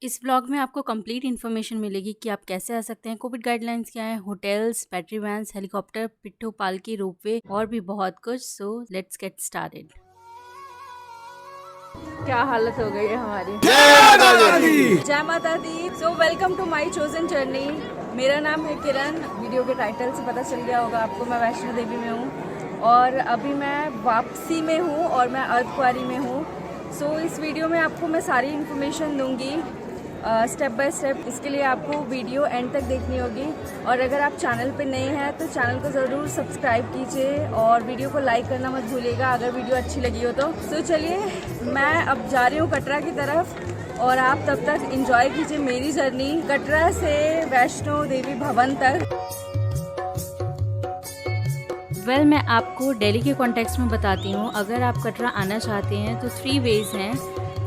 इस ब्लॉग में आपको कंप्लीट इन्फॉर्मेशन मिलेगी कि आप कैसे आ सकते हैं, कोविड गाइडलाइंस क्या है, होटल्स, बैटरी वैन्स, हेलीकॉप्टर, पिट्ठू पालकी, रोपवे और भी बहुत कुछ। So let's get started. क्या हालत हो गई है हमारी। जय माता दी। So welcome to my chosen journey. मेरा नाम है किरण। वीडियो के टाइटल से पता चल गया होगा आपको, मैं वैष्णो देवी में हूँ और अभी मैं वापसी में हूँ और मैं अर्धकुंवारी में हूँ। सो इस वीडियो में आपको मैं सारी इन्फॉर्मेशन दूंगी स्टेप बाय स्टेप। इसके लिए आपको वीडियो एंड तक देखनी होगी और अगर आप चैनल पे नए हैं तो चैनल को ज़रूर सब्सक्राइब कीजिए और वीडियो को लाइक करना मत भूलिएगा अगर वीडियो अच्छी लगी हो तो चलिए मैं अब जा रही हूँ कटरा की तरफ और आप तब तक एंजॉय कीजिए मेरी जर्नी कटरा से वैष्णो देवी भवन तक। मैं आपको दिल्ली के कॉन्टेक्स्ट में बताती हूँ। अगर आप कटरा आना चाहते हैं तो 3 वेज हैं।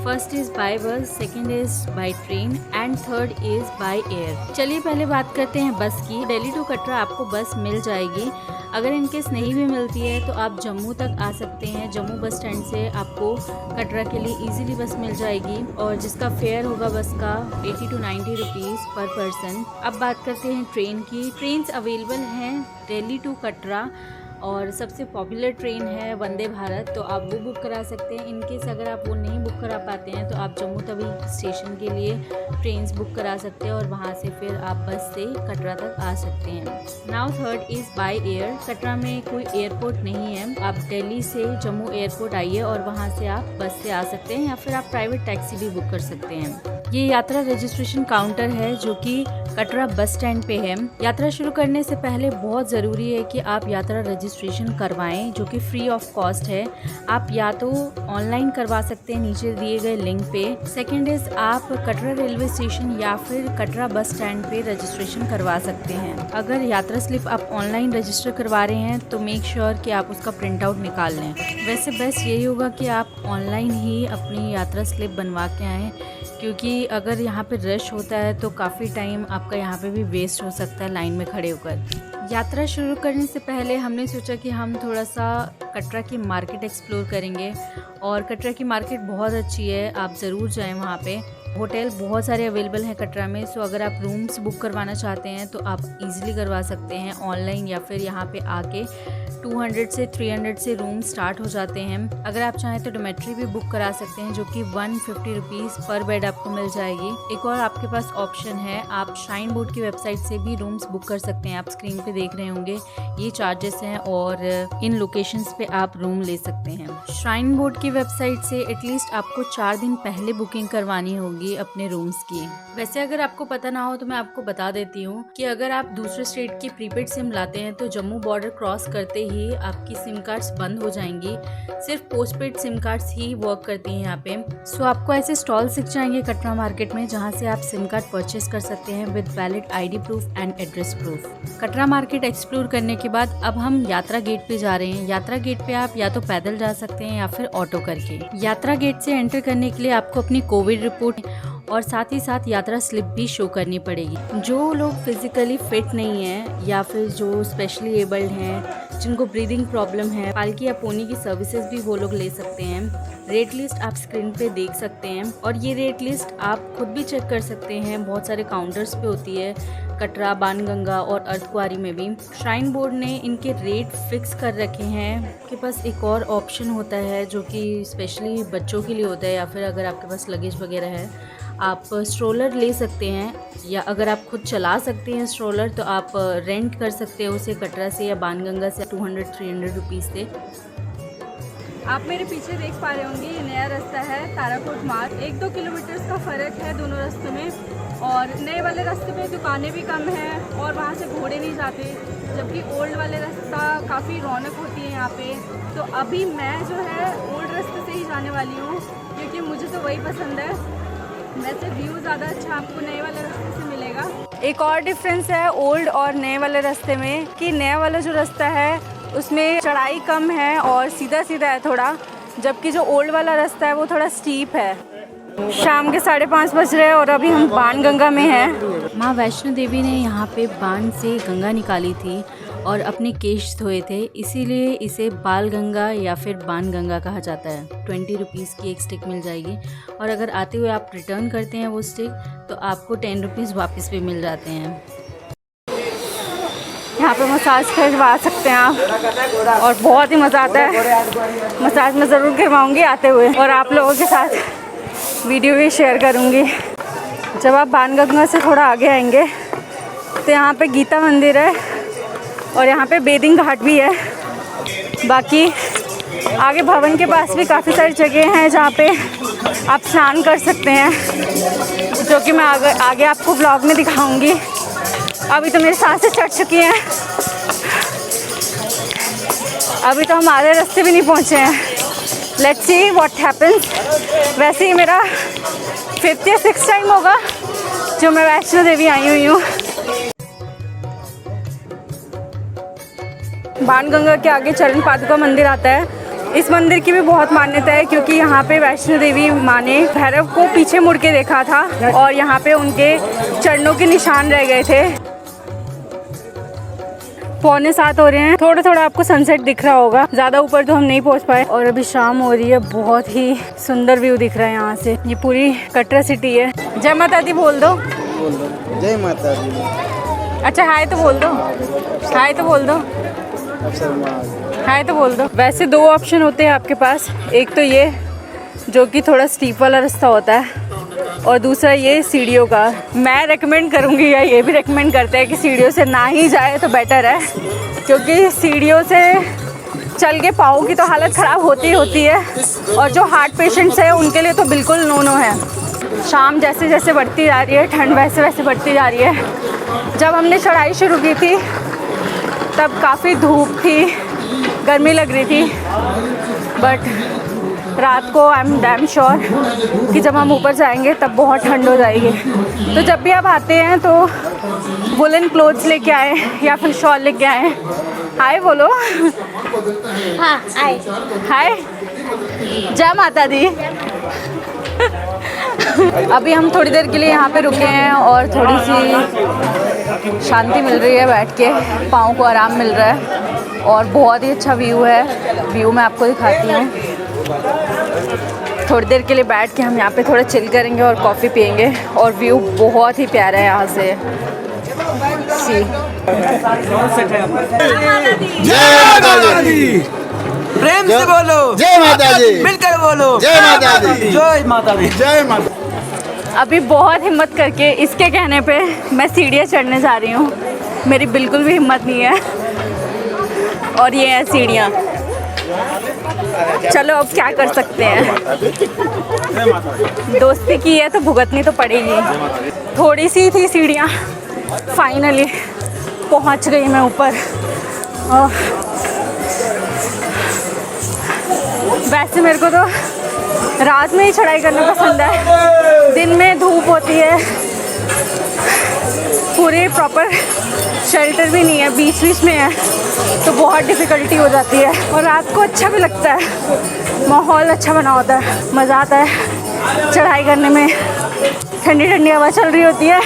फर्स्ट इज़ बाय बस, second is by train and third is by air. चलिए पहले बात करते हैं बस की। दिल्ली टू कटरा आपको बस मिल जाएगी। अगर इनकेस नहीं भी मिलती है तो आप जम्मू तक आ सकते हैं। जम्मू बस स्टैंड से आपको कटरा के लिए इजीली बस मिल जाएगी और जिसका फेयर होगा बस का 80 to 90 रुपीज़ पर पर्सन। अब बात करते हैं ट्रेन की। ट्रेन्स अवेलेबल हैं दिल्ली टू कटरा और सबसे पॉपुलर ट्रेन है वंदे भारत, तो आप वो बुक करा सकते हैं। इनकेस अगर आप वो नहीं बुक करा पाते हैं तो आप जम्मू तवी स्टेशन के लिए ट्रेन्स बुक करा सकते हैं और वहाँ से फिर आप बस से कटरा तक आ सकते हैं। Now third is by air. Katra में कोई एयरपोर्ट नहीं है, आप दिल्ली से जम्मू एयरपोर्ट आइए और वहाँ से आप बस से आ सकते हैं या फिर आप प्राइवेट टैक्सी भी बुक कर सकते हैं। ये यात्रा रजिस्ट्रेशन काउंटर है जो कि कटरा बस स्टैंड पे है। यात्रा शुरू करने से पहले बहुत ज़रूरी है कि आप यात्रा रजिस्ट्रेशन करवाएं जो कि फ्री ऑफ कॉस्ट है। आप या तो ऑनलाइन करवा सकते हैं नीचे दिए गए लिंक पे। सेकेंड इज़ आप कटरा रेलवे स्टेशन या फिर कटरा बस स्टैंड पे रजिस्ट्रेशन करवा सकते हैं। अगर यात्रा स्लिप आप ऑनलाइन रजिस्टर करवा रहे हैं तो मेक श्योर कि आप उसका प्रिंट आउट निकाल लें। वैसे बेस्ट यही होगा कि आप ऑनलाइन ही अपनी यात्रा स्लिप बनवा के आएँ, क्योंकि अगर यहाँ पे रश होता है तो काफ़ी टाइम आपका यहाँ पे भी वेस्ट हो सकता है लाइन में खड़े होकर। यात्रा शुरू करने से पहले हमने सोचा कि हम थोड़ा सा कटरा की मार्केट एक्सप्लोर करेंगे और कटरा की मार्केट बहुत अच्छी है, आप ज़रूर जाएं वहाँ पे। होटल बहुत सारे अवेलेबल हैं कटरा में। सो अगर आप रूम्स बुक करवाना चाहते हैं तो आप इजीली करवा सकते हैं ऑनलाइन या फिर यहाँ पे आके। 200 से 300 से रूम स्टार्ट हो जाते हैं। अगर आप चाहें तो डोमेट्री भी बुक करा सकते हैं जो कि 150 रुपीज़ पर बेड आपको मिल जाएगी। एक और आपके पास ऑप्शन है, आप श्राइन बोर्ड की वेबसाइट से भी रूम्स बुक कर सकते हैं। आप स्क्रीन पे देख रहे होंगे ये चार्जेस हैं और इन लोकेशंस पे आप रूम ले सकते हैं। श्राइन बोर्ड की वेबसाइट से एटलीस्ट आपको 4 दिन पहले बुकिंग करवानी होगी अपने रूम्स की। वैसे अगर आपको पता ना हो तो मैं आपको बता देती हूँ कि अगर आप दूसरे स्टेट की प्रीपेड सिम लाते हैं तो जम्मू बॉर्डर क्रॉस करते ही आपकी सिम कार्ड्स बंद हो जाएंगी। सिर्फ पोस्टपेड सिम कार्ड्स ही वर्क करती हैं यहाँ पे। सो आपको ऐसे स्टॉल दिख जाएंगे कटरा मार्केट में जहाँ से आप सिम कार्ड परचेस कर सकते हैं with valid ID proof and address proof. Katra market explore करने के बाद अब हम यात्रा गेट पे जा रहे हैं। यात्रा गेट पे आप या तो पैदल जा सकते हैं या फिर ऑटो करके। यात्रा गेट से एंटर करने के लिए आपको अपनी कोविड रिपोर्ट और साथ ही साथ यात्रा स्लिप भी शो करनी पड़ेगी। जो लोग फिजिकली फिट नहीं हैं या फिर जो स्पेशली एबल्ड हैं, जिनको ब्रीदिंग प्रॉब्लम है, पालकी या पोनी की सर्विसेज भी वो लोग ले सकते हैं। रेट लिस्ट आप स्क्रीन पे देख सकते हैं और ये रेट लिस्ट आप खुद भी चेक कर सकते हैं। बहुत सारे काउंटर्स पे होती है कटरा, बाणगंगा और अर्धकुंवारी में भी। श्राइन बोर्ड ने इनके रेट फिक्स कर रखे हैं। आपके पास एक और ऑप्शन होता है जो कि स्पेशली बच्चों के लिए होता है या फिर अगर आपके पास लगेज वगैरह है आप स्ट्रोलर ले सकते हैं या अगर आप खुद चला सकते हैं स्ट्रोलर तो आप रेंट कर सकते हैं उसे कटरा से या बाणगंगा से 200-300 रुपीज़ से। आप मेरे पीछे देख पा रहे होंगे ये नया रास्ता है ताराकोट मार्ग। 1-2 किलोमीटर का फ़र्क है दोनों रास्तों में और नए वाले रास्ते पे दुकानें भी कम हैं और वहाँ से घोड़े नहीं जाते, जबकि ओल्ड वाले रास्ता काफ़ी रौनक होती है यहाँ पे। तो अभी मैं जो है ओल्ड रास्ते से ही जाने वाली हूँ क्योंकि मुझे तो वही पसंद है। वैसे व्यू ज़्यादा अच्छा आपको नए वाले रास्ते से मिलेगा। एक और डिफरेंस है ओल्ड और नए वाले रास्ते में कि नया वाला जो रास्ता है उसमें चढ़ाई कम है और सीधा सीधा है थोड़ा, जबकि जो ओल्ड वाला रास्ता है वो थोड़ा स्टीप है। शाम के 5:30 बज रहे हैं और अभी हम बाणगंगा में हैं। माँ वैष्णो देवी ने यहाँ पे बाण से गंगा निकाली थी और अपने केश धोए थे, इसीलिए इसे बाल गंगा या फिर बाण गंगा कहा जाता है। 20 रुपीज़ की एक स्टिक मिल जाएगी और अगर आते हुए आप रिटर्न करते हैं वो स्टिक तो आपको 10 रुपीज़ वापस भी मिल जाते हैं। यहाँ पे मसाज करवा सकते हैं आप और बहुत ही मज़ा आता है। मसाज मैं ज़रूर करवाऊँगी आते हुए और आप लोगों के साथ वीडियो भी शेयर करूँगी। जब आप बाण गंगा से थोड़ा आगे आएंगे तो यहाँ पे गीता मंदिर है और यहाँ पे बेदिंग घाट भी है। बाकी आगे भवन के पास भी काफ़ी सारी जगह हैं जहाँ पे आप स्नान कर सकते हैं, जो कि मैं आगे आपको ब्लॉग में दिखाऊंगी। अभी तो मेरी सांसें चढ़ चुकी हैं, अभी तो हम आधे रास्ते भी नहीं पहुँचे हैं। Let's see what happens. वैसे ही मेरा 5th या 6th टाइम होगा जो मैं वैष्णो देवी आई हुई हूँ। बाण गंगा के आगे चरण पादुका मंदिर आता है। इस मंदिर की भी बहुत मान्यता है क्योंकि यहाँ पे वैष्णो देवी माँ ने भैरव को पीछे मुड़ के देखा था और यहाँ पे उनके चरणों के निशान रह गए थे। 6:45 हो रहे हैं। थोड़ा थोड़ा आपको सनसेट दिख रहा होगा, ज़्यादा ऊपर तो हम नहीं पहुँच पाए और अभी शाम हो रही है। बहुत ही सुंदर व्यू दिख रहा है यहाँ से। ये पूरी कटरा सिटी है। जय माता दी बोल दो। जय माता दी। अच्छा हाय तो बोल दो, हाय तो बोल दो, हाय तो बोल दो। वैसे 2 ऑप्शन होते हैं आपके पास, एक तो ये जो कि थोड़ा स्टीप वाला रास्ता होता है और दूसरा ये सीढ़ियों का। मैं रेकमेंड करूँगी या ये भी रेकमेंड करते हैं कि सीढ़ियों से ना ही जाए तो बेटर है, क्योंकि सीढ़ियों से चल के पाँव की तो हालत ख़राब होती ही होती है और जो हार्ट पेशेंट्स हैं उनके लिए तो बिल्कुल नो है। शाम जैसे जैसे बढ़ती जा रही है, ठंड वैसे वैसे बढ़ती जा रही है। जब हमने चढ़ाई शुरू की थी तब काफ़ी धूप थी, गर्मी लग रही थी, बट रात को आई एम डैम श्योर कि जब हम ऊपर जाएंगे तब बहुत ठंड हो जाएगी। तो जब भी आप आते हैं तो वुलन क्लोथ्स लेके आए या फिर शॉल लेके आए। हाय बोलो। हाँ हाय। हाय, जय माता दी। अभी हम थोड़ी देर के लिए यहाँ पे रुके हैं और थोड़ी सी शांति मिल रही है, बैठ के पाँव को आराम मिल रहा है और बहुत ही अच्छा व्यू है। व्यू मैं आपको दिखाती हूँ। थोड़ी देर के लिए बैठ के हम यहाँ पे थोड़ा चिल करेंगे और कॉफ़ी पियेंगे और व्यू बहुत ही प्यारा है यहाँ से। सी जय माता दी। प्रेम से बोलो जय माता दी। मिलकर बोलो जय माता दी। जय माता दी। जय माता। अभी बहुत हिम्मत करके इसके कहने पे मैं सीढ़ियाँ चढ़ने जा रही हूँ। मेरी बिल्कुल भी हिम्मत नहीं है और ये है सीढ़ियाँ। चलो अब क्या कर सकते हैं, दोस्ती की है तो भुगतनी तो पड़ेगी। थोड़ी सी थी सीढ़ियाँ, फाइनली पहुँच गई मैं ऊपर। वैसे मेरे को तो रात में ही चढ़ाई करना पसंद है, दिन में धूप होती है, पूरे प्रॉपर शेल्टर भी नहीं है, बीच बीच में है तो बहुत डिफ़िकल्टी हो जाती है। और रात को अच्छा भी लगता है, माहौल अच्छा बना होता है, मज़ा आता है चढ़ाई करने में। ठंडी ठंडी हवा चल रही होती है।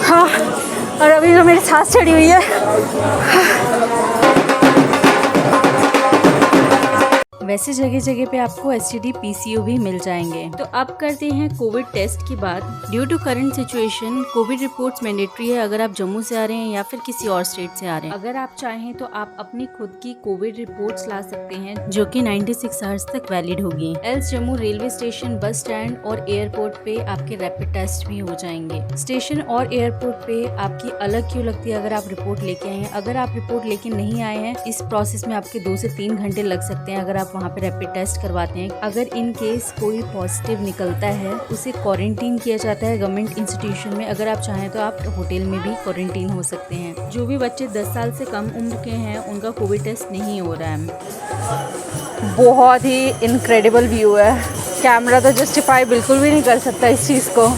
हाँ, और अभी जो मेरी सांस चढ़ी हुई है। वैसे जगह जगह पे आपको STD PCO भी मिल जाएंगे। तो अब करते हैं कोविड टेस्ट की बात। Due to current situation Covid reports mandatory है अगर आप जम्मू से आ रहे हैं या फिर किसी और स्टेट से आ रहे हैं। अगर आप चाहें तो आप अपनी खुद की कोविड रिपोर्ट्स ला सकते हैं जो कि 96 आवर्स तक वैलिड होगी। Else Jammu railway station, bus stand और एयरपोर्ट पे आपके रैपिड टेस्ट भी हो जाएंगे। स्टेशन और एयरपोर्ट पे आपकी अलग क्यों लगती है अगर आप रिपोर्ट लेके आए हैं। अगर आप रिपोर्ट लेके नहीं आए हैं, इस प्रोसेस में आपके 2 से 3 घंटे लग सकते हैं अगर आप वहाँ पे रैपिड टेस्ट करवाते हैं। अगर इन केस कोई पॉजिटिव निकलता है उसे क्वारंटीन किया जाता है गवर्नमेंट इंस्टीट्यूशन में। अगर आप चाहें तो आप होटल में भी क्वारंटीन हो सकते हैं। जो भी बच्चे 10 साल से कम उम्र के हैं उनका कोविड टेस्ट नहीं हो रहा है। बहुत ही इनक्रेडिबल व्यू है, कैमरा तो जस्टिफाई बिल्कुल भी नहीं कर सकता इस चीज़ को।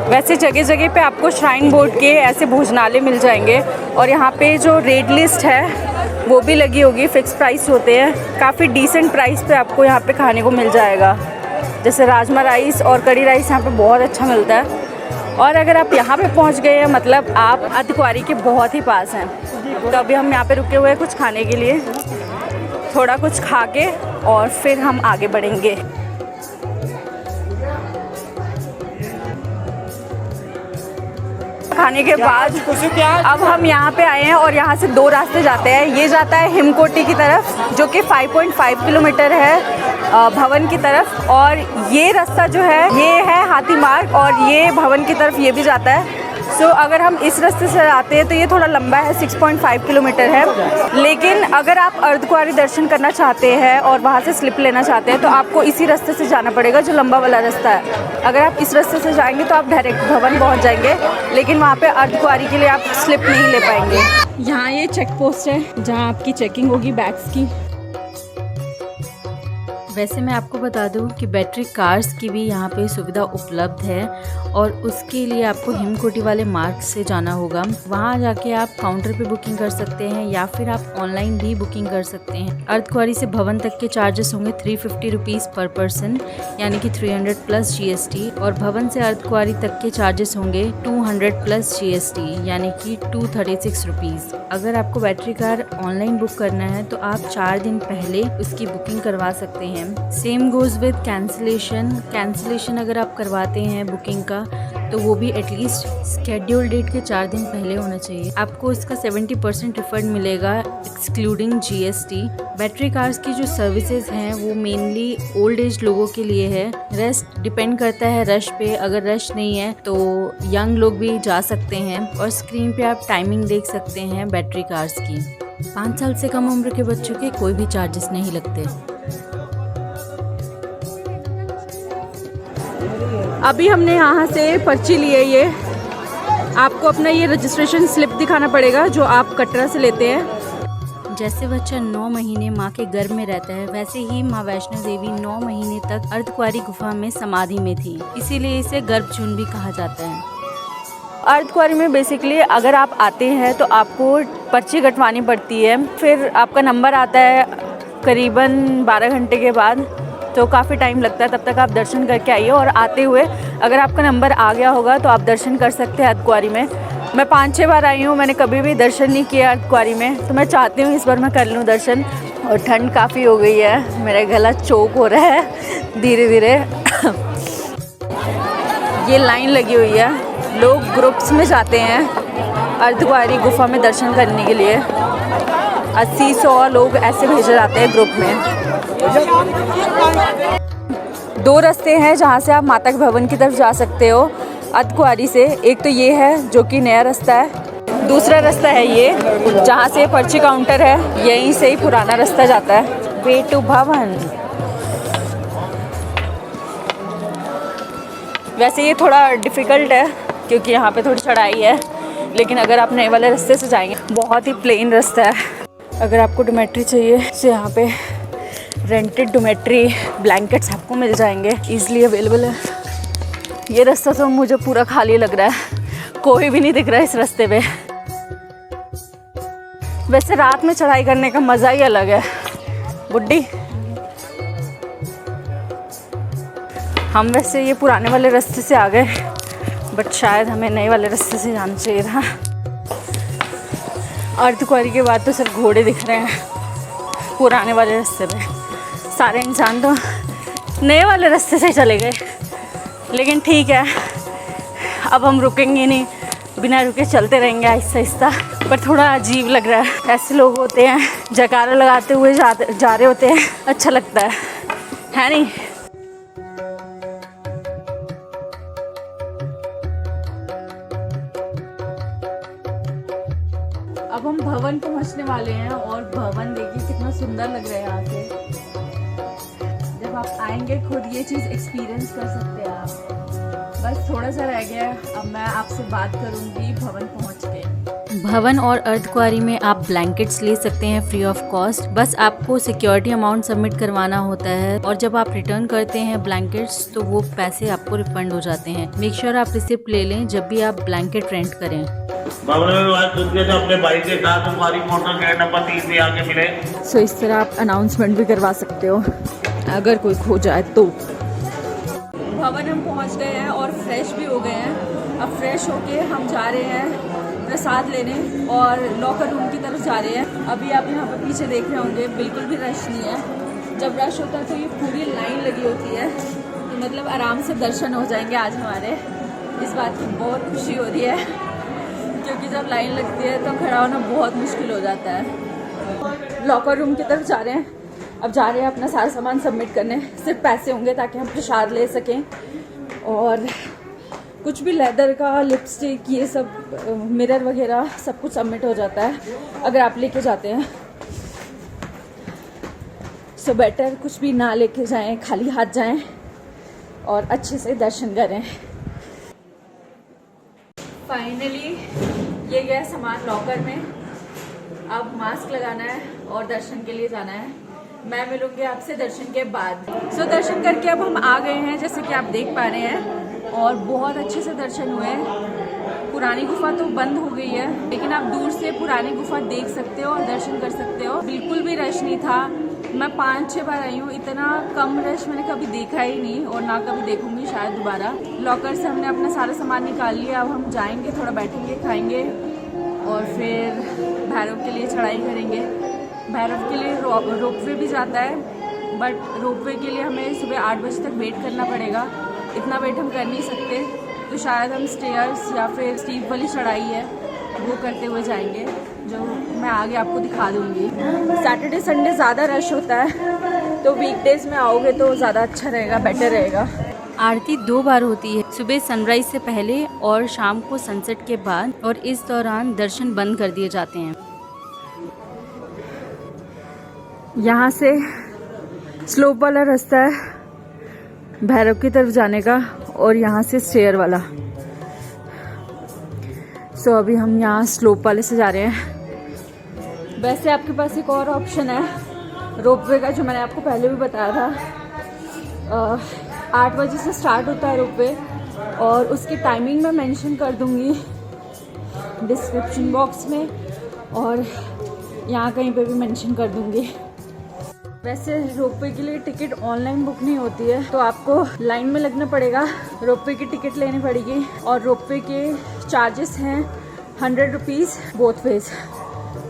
वैसे जगह जगह पे आपको श्राइन बोर्ड के ऐसे भोजनालय मिल जाएंगे और यहाँ पे जो रेट लिस्ट है वो भी लगी होगी, फिक्स प्राइस होते हैं। काफ़ी डिसेंट प्राइस पे आपको यहाँ पे खाने को मिल जाएगा। जैसे राजमा राइस और कड़ी राइस यहाँ पे बहुत अच्छा मिलता है। और अगर आप यहाँ पे पहुँच गए हैं मतलब आप अर्धकुंवारी के बहुत ही पास हैं। तो अभी हम यहाँ पे रुके हुए हैं कुछ खाने के लिए, थोड़ा कुछ खा के और फिर हम आगे बढ़ेंगे। खाने के बाद अब हम यहाँ पे आए हैं और यहाँ से 2 रास्ते जाते हैं। ये जाता है हिमकोटी की तरफ जो कि 5.5 किलोमीटर है भवन की तरफ, और ये रास्ता जो है ये है हाथी मार्ग और ये भवन की तरफ ये भी जाता है। सो अगर हम इस रास्ते से आते हैं तो ये थोड़ा लंबा है, 6.5 किलोमीटर है। लेकिन अगर आप अर्धकुंवारी दर्शन करना चाहते हैं और वहाँ से स्लिप लेना चाहते हैं तो आपको इसी रास्ते से जाना पड़ेगा जो लंबा वाला रास्ता है। अगर आप इस रास्ते से जाएंगे तो आप डायरेक्ट भवन पहुँच जाएंगे, लेकिन वहाँ पे अर्धकुंवारी के लिए आप स्लिप नहीं ले पाएंगे। यहाँ ये चेक पोस्ट है जहाँ आपकी चेकिंग होगी बैग्स की। वैसे मैं आपको बता दूं कि बैटरी कार्स की भी यहाँ पे सुविधा उपलब्ध है और उसके लिए आपको हिमकोटी वाले मार्ग से जाना होगा। वहाँ जाके आप काउंटर पे बुकिंग कर सकते हैं या फिर आप ऑनलाइन भी बुकिंग कर सकते हैं। अर्धकुंवारी से भवन तक के चार्जेस होंगे 350 रुपीज़ पर पर्सन, यानी कि 300 प्लस GST, और भवन से अर्धकुंवारी तक के चार्जेस होंगे 200 प्लस GST, यानी कि 236 रुपीज़। अगर आपको बैटरी कार ऑनलाइन बुक करना है तो आप 4 दिन पहले उसकी बुकिंग करवा सकते हैं। सेम गोज़ विद कैंसिलेशन अगर आप करवाते हैं बुकिंग का तो वो भी एटलीस्ट स्केड्यूल डेट के 4 दिन पहले होना चाहिए। आपको इसका 70% रिफंड मिलेगा एक्सक्लूडिंग GST। बैटरी कार्स की जो सर्विसेज हैं वो मेनली ओल्ड एज लोगों के लिए है। रेस्ट डिपेंड करता है रश पे, अगर रश नहीं है तो यंग लोग भी जा सकते हैं। और स्क्रीन पे आप टाइमिंग देख सकते हैं बैटरी कार्स की। 5 साल से कम उम्र के बच्चों के कोई भी चार्जेस नहीं लगते। अभी हमने यहाँ से पर्ची ली है। ये आपको अपना ये रजिस्ट्रेशन स्लिप दिखाना पड़ेगा जो आप कटरा से लेते हैं। जैसे बच्चा 9 महीने माँ के गर्भ में रहता है वैसे ही माँ वैष्णो देवी 9 महीने तक अर्धकुंवारी गुफा में समाधि में थी, इसीलिए इसे गर्भजून भी कहा जाता है। अर्धकुंवारी में बेसिकली अगर आप आते हैं तो आपको पर्ची कटवानी पड़ती है, फिर आपका नंबर आता है करीबन 12 घंटे के बाद, तो काफ़ी टाइम लगता है। तब तक आप दर्शन करके आइए और आते हुए अगर आपका नंबर आ गया होगा तो आप दर्शन कर सकते हैं अर्धकुंवारी में। मैं 5-6 बार आई हूँ, मैंने कभी भी दर्शन नहीं किया अर्धकुंवारी में, तो मैं चाहती हूँ इस बार मैं कर लूँ दर्शन। और ठंड काफ़ी हो गई है, मेरा गला चोक हो रहा है धीरे धीरे। ये लाइन लगी हुई है, लोग ग्रुप्स में जाते हैं अर्धकुंवारी गुफा में दर्शन करने के लिए। 80-100 लोग ऐसे भेजे जाते हैं ग्रुप में। 2 रास्ते हैं जहाँ से आप माता के भवन की तरफ जा सकते हो अर्धकुंवारी से। एक तो ये है जो कि नया रास्ता है, दूसरा रास्ता है ये जहाँ से पर्ची काउंटर है, यहीं से ही पुराना रास्ता जाता है वे टू भवन। वैसे ये थोड़ा डिफ़िकल्ट है क्योंकि यहाँ पे थोड़ी चढ़ाई है, लेकिन अगर आप नए वाले रास्ते से जाएंगे बहुत ही प्लेन रास्ता है। अगर आपको डोमेट्री चाहिए तो यहाँ पे रेंटेड डोमेट्री ब्लैंकेट्स आपको मिल जाएंगे, ईज़िली अवेलेबल है। ये रास्ता तो मुझे पूरा खाली लग रहा है, कोई भी नहीं दिख रहा है इस रास्ते पे। वैसे रात में चढ़ाई करने का मज़ा ही अलग है बुड्ढी। हम वैसे ये पुराने वाले रास्ते से आ गए, बट शायद हमें नए वाले रास्ते से जाना चाहिए था। अर्धकुंवारी के बाद तो सिर्फ घोड़े दिख रहे हैं पुराने वाले रास्ते पे, सारे इंसान तो नए वाले रास्ते से चले गए। लेकिन ठीक है, अब हम रुकेंगे नहीं, बिना रुके चलते रहेंगे आहिस्ता आहिस्ता। पर थोड़ा अजीब लग रहा है, ऐसे लोग होते हैं जयकारा लगाते हुए जा रहे होते हैं, अच्छा लगता है नहीं? अब हम भवन पहुंचने वाले हैं और भवन देखिए कितना सुंदर लग रहा है यहाँ से। जब आप आएंगे खुद ये चीज़ एक्सपीरियंस कर सकते हैं आप। बस थोड़ा सा रह गया, अब मैं आपसे बात करूँगी भवन पहुँच के। भवन और अर्धकुंवारी में आप ब्लैंकेट्स ले सकते हैं फ्री ऑफ कॉस्ट। बस आपको सिक्योरिटी अमाउंट सबमिट करवाना होता है और जब आप रिटर्न करते हैं ब्लैंकेट्स तो वो पैसे आपको रिफंड हो जाते हैं। मेक श्योर आप रिसिप्ट ले लें जब भी आप ब्लैंकेट रेंट करें। अपने भाई के साथ हमारी मोटर गेट नंबर 3 में आके मिले। सो इस तरह आप अनाउंसमेंट भी करवा सकते हो अगर कोई खो जाए तो। भवन हम पहुंच गए हैं और फ्रेश भी हो गए हैं। अब फ्रेश होके हम जा रहे हैं प्रसाद लेने और लॉकर रूम की तरफ जा रहे हैं। अभी आप यहाँ पर पीछे देख रहे होंगे बिल्कुल भी रश नहीं है। जब रश होता है तो ये पूरी लाइन लगी होती है, तो मतलब आराम से दर्शन हो जाएंगे आज हमारे। इस बात की बहुत खुशी हो रही है क्योंकि जब लाइन लगती है तो खड़ा होना बहुत मुश्किल हो जाता है। लॉकर रूम की तरफ जा रहे हैं। अब जा रहे हैं अपना सारा सामान सबमिट करने। सिर्फ पैसे होंगे ताकि हम प्रसाद ले सकें और कुछ भी लेदर का, लिपस्टिक, ये सब मिरर वगैरह सब कुछ सबमिट हो जाता है अगर आप लेके जाते हैं। सो बेटर कुछ भी ना लेके जाएं, खाली हाथ जाएं और अच्छे से दर्शन करें। फाइनली ये गया सामान लॉकर में। अब मास्क लगाना है और दर्शन के लिए जाना है। मैं मिलूंगी आपसे दर्शन के बाद। सो दर्शन करके अब हम आ गए हैं, जैसे कि आप देख पा रहे हैं, और बहुत अच्छे से दर्शन हुए। पुरानी गुफा तो बंद हो गई है, लेकिन आप दूर से पुरानी गुफा देख सकते हो और दर्शन कर सकते हो। बिल्कुल भी रश नहीं था। मैं 5-6 बार आई हूँ, इतना कम रश मैंने कभी देखा ही नहीं और ना कभी देखूंगी शायद दोबारा। लॉकर से हमने अपना सारा सामान निकाल लिया। अब हम जाएंगे, थोड़ा बैठेंगे, खाएंगे और फिर भैरव के लिए चढ़ाई करेंगे। भैरव के लिए रोपवे भी जाता है, बट रोपवे के लिए हमें सुबह 8 बजे तक वेट करना पड़ेगा। इतना वेट हम कर नहीं सकते, तो शायद हम स्टेयर्स या फिर स्टीप वाली चढ़ाई है वो करते हुए जाएंगे, जो मैं आगे आपको दिखा दूँगी। सैटरडे संडे ज़्यादा रश होता है, तो वीकडेज़ में आओगे तो ज़्यादा अच्छा रहेगा, बेटर रहेगा। आरती 2 बार होती है, सुबह सनराइज से पहले और शाम को सनसेट के बाद, और इस दौरान दर्शन बंद कर दिए जाते हैं। यहाँ से स्लोप वाला रास्ता है भैरव की तरफ जाने का और यहाँ से स्टेयर वाला। सो अभी हम यहाँ स्लोप वाले से जा रहे हैं। वैसे आपके पास एक और ऑप्शन है रोपवे का, जो मैंने आपको पहले भी बताया था। 8 बजे से स्टार्ट होता है रोपवे और उसकी टाइमिंग मैं मेंशन कर दूँगी डिस्क्रिप्शन बॉक्स में और यहाँ कहीं पे भी मेंशन कर दूँगी। वैसे रोपवे के लिए टिकट ऑनलाइन बुक नहीं होती है, तो आपको लाइन में लगना पड़ेगा, रोपवे की टिकट लेनी पड़ेगी। और रोपवे के चार्जेस हैं 100 रुपीज़ बोथ वेज,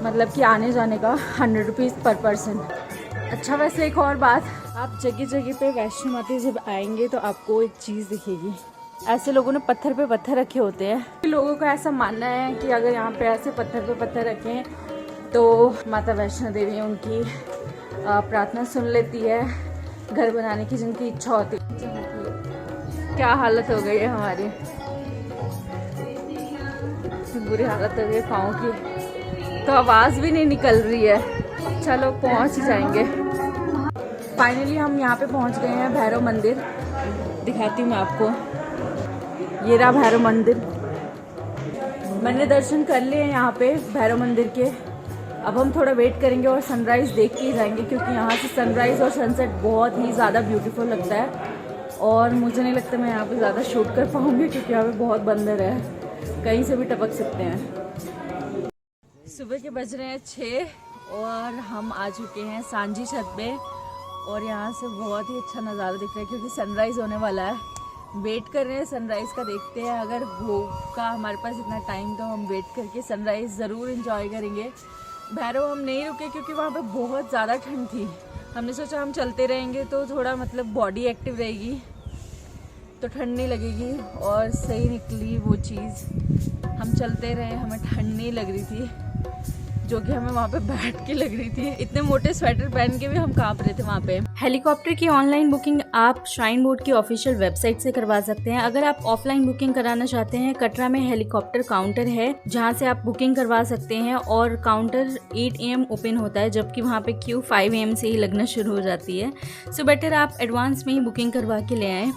मतलब कि आने जाने का 100 रुपीज़ पर पर्सन। अच्छा, वैसे एक और बात, आप जगह जगह पे वैष्णो माता जब आएंगे तो आपको एक चीज़ दिखेगी। ऐसे लोगों ने पत्थर पे पत्थर रखे होते हैं। लोगों का ऐसा मानना है कि अगर यहाँ पे ऐसे पत्थर पे पत्थर रखें तो माता वैष्णो देवी उनकी प्रार्थना सुन लेती है, घर बनाने की जिनकी इच्छा होती है। क्या हालत हो गई है हमारी, बुरी हालत हो गई पाँव की, तो आवाज़ भी नहीं निकल रही है। चलो पहुँच जाएंगे। फाइनली हम यहाँ पे पहुँच गए हैं भैरव मंदिर। दिखाती हूँ मैं आपको, ये रहा भैरव मंदिर। मैंने दर्शन कर लिए हैं यहाँ पे भैरव मंदिर के। अब हम थोड़ा वेट करेंगे और सनराइज़ देख के ही जाएंगे, क्योंकि यहाँ से सनराइज़ और सनसेट बहुत ही ज़्यादा ब्यूटीफुल लगता है। और मुझे नहीं लगता मैं यहाँ पे ज़्यादा शूट कर पाऊँगी, क्योंकि यहाँ पे बहुत बंदर है, कहीं से भी टपक सकते हैं। सुबह के बज रहे हैं 6 और हम आ चुके हैं सांझी छत पे और यहाँ से बहुत ही अच्छा नज़ारा दिख रहा है, क्योंकि सनराइज़ होने वाला है। वेट कर रहे हैं सनराइज़ का, देखते हैं अगर होगा हमारे पास इतना टाइम तो हम वेट करके सनराइज़ ज़रूर इंजॉय करेंगे। भैरव हम नहीं रुके क्योंकि वहाँ पे बहुत ज़्यादा ठंड थी। हमने सोचा हम चलते रहेंगे तो थोड़ा मतलब बॉडी एक्टिव रहेगी, तो ठंड नहीं लगेगी, और सही निकली वो चीज़। हम चलते रहे, हमें ठंड नहीं लग रही थी, जो कि हमें वहाँ पे बैठ के लग रही थी। इतने मोटे स्वेटर पहन के भी हम काँप रहे थे वहाँ पे। हेलीकॉप्टर की ऑनलाइन बुकिंग आप श्राइन बोर्ड की ऑफिशियल वेबसाइट से करवा सकते हैं। अगर आप ऑफलाइन बुकिंग कराना चाहते हैं, कटरा में हेलीकॉप्टर काउंटर है जहां से आप बुकिंग करवा सकते हैं, और काउंटर 8 AM ओपन होता है, जबकि वहां पे क्यू 5 AM से ही लगना शुरू हो जाती है। सो बेटर आप एडवांस में ही बुकिंग करवा के ले आएँ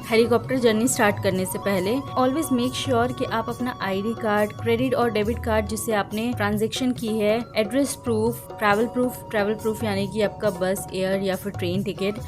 हेलीकॉप्टर जर्नी स्टार्ट करने से पहले। ऑलवेज मेक श्योर कि आप अपना ID कार्ड, क्रेडिट और डेबिट कार्ड जिससे आपने ट्रांजैक्शन की है, एड्रेस प्रूफ, ट्रैवल प्रूफ यानी कि आपका बस, एयर या फिर train ticket,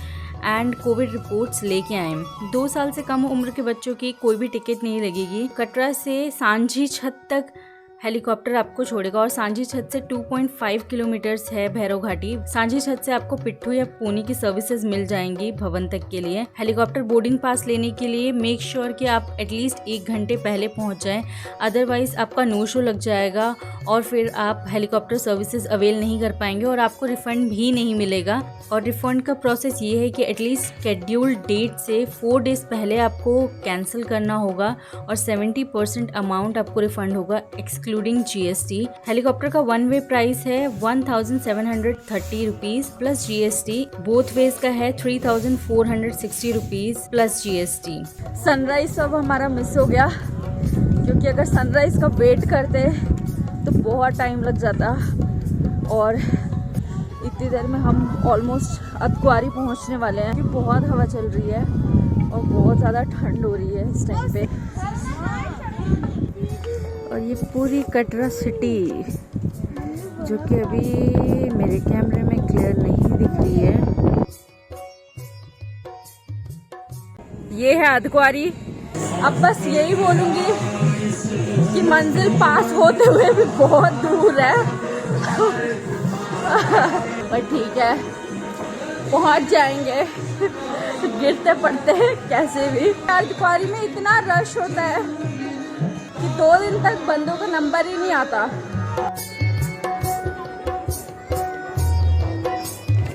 and Covid reports लेके आएँ। 2 साल से कम उम्र के बच्चों की कोई भी टिकट नहीं लगेगी। कटरा से सांझी छत तक हेलीकॉप्टर आपको छोड़ेगा और सांझी छत से 2.5 किलोमीटर्स है भैरव घाटी। सांझी छत से आपको पिट्ठू या पूनी की सर्विसेज मिल जाएंगी भवन तक के लिए। हेलीकॉप्टर बोर्डिंग पास लेने के लिए मेक श्योर कि आप एटलीस्ट 1 घंटे पहले पहुंच जाएं, अदरवाइज आपका नो शो लग जाएगा और फिर आप हेलीकॉप्टर सर्विसेज अवेल नहीं कर पाएंगे और आपको रिफंड भी नहीं मिलेगा। और रिफंड का प्रोसेस ये है कि एटलीस्ट शेड्यूल्ड डेट से 4 डेज पहले आपको कैंसिल करना होगा और 70% अमाउंट आपको रिफंड होगा एक्सक्लूडिंग GST। हेलीकॉप्टर का 1 वे प्राइस है 1730 rupees plus GST। Both ways का है 3460 रुपीज़ प्लस GST। सनराइज अब हमारा मिस हो गया, क्योंकि अगर सनराइज का वेट करते तो बहुत टाइम लग जाता और इतनी देर में हम ऑलमोस्ट अर्धकुंवारी पहुंचने वाले हैं। क्योंकि बहुत हवा चल रही है और बहुत ज़्यादा ठंड हो रही है इस टाइम पे। और ये पूरी कटरा सिटी जो कि अभी मेरे कैमरे में क्लियर नहीं दिख रही है। ये है अर्धकुंवारी। अब बस यही बोलूँगी कि मंजिल पास होते हुए भी बहुत दूर है पर ठीक है, पहुंच जाएंगे गिरते पड़ते हैं कैसे भी। अर्धकुंवारी में इतना रश होता है कि 2 दिन तक बंदों का नंबर ही नहीं आता।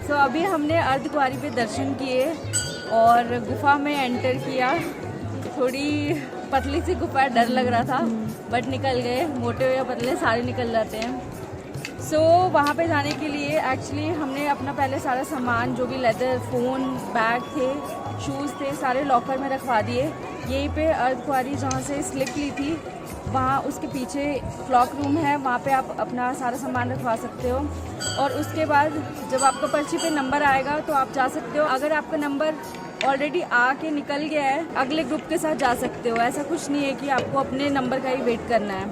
सो अभी हमने अर्धकुंवारी पे दर्शन किए और गुफा में एंटर किया। थोड़ी पतली सी गुफा, डर लग रहा था बट निकल गए। मोटे या पतले सारे निकल जाते हैं। सो वहाँ पे जाने के लिए एक्चुअली हमने अपना पहले सारा सामान जो भी लेदर, फ़ोन, बैग थे, शूज़ थे, सारे लॉकर में रखवा दिए। यहीं पे अर्धकुंवारी जहाँ से स्लिप ली थी वहाँ उसके पीछे क्लॉक रूम है, वहाँ पे आप अपना सारा सामान रखवा सकते हो। और उसके बाद जब आपका पर्ची पे नंबर आएगा तो आप जा सकते हो। अगर आपका नंबर ऑलरेडी आके निकल गया है, अगले ग्रुप के साथ जा सकते हो। ऐसा कुछ नहीं है कि आपको अपने नंबर का ही वेट करना है।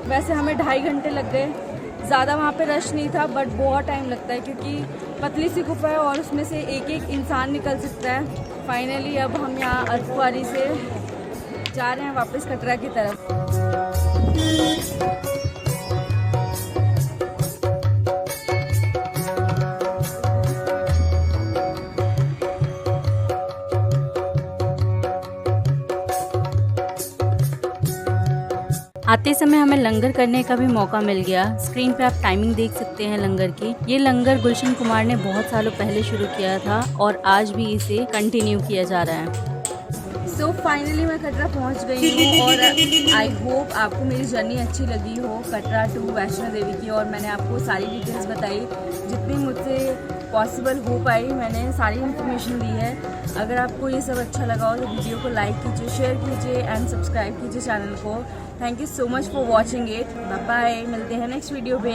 वैसे हमें 2.5 घंटे लग गए। ज़्यादा वहाँ पे रश नहीं था बट बहुत टाइम लगता है क्योंकि पतली सी गुफा है और उसमें से एक एक इंसान निकल सकता है। फाइनली अब हम यहाँ अर्धकुंवारी से जा रहे हैं वापस कटरा की तरफ। आते समय हमें लंगर करने का भी मौका मिल गया। स्क्रीन पे आप टाइमिंग देख सकते हैं लंगर की। ये लंगर गुलशन कुमार ने बहुत सालों पहले शुरू किया था और आज भी इसे कंटिन्यू किया जा रहा है। सो फाइनली मैं कटरा पहुंच गई हूँ और आई होप आपको मेरी जर्नी अच्छी लगी हो कटरा टू वैष्णो देवी की। और मैंने आपको सारी डिटेल्स बताई, जितनी मुझसे पॉसिबल हो पाई मैंने सारी इन्फॉर्मेशन दी है। अगर आपको ये सब अच्छा लगा हो तो वीडियो को लाइक कीजिए, शेयर कीजिए एंड सब्सक्राइब कीजिए चैनल को। Thank you so much for watching it. Bye bye, मिलते हैं नेक्स्ट वीडियो पे।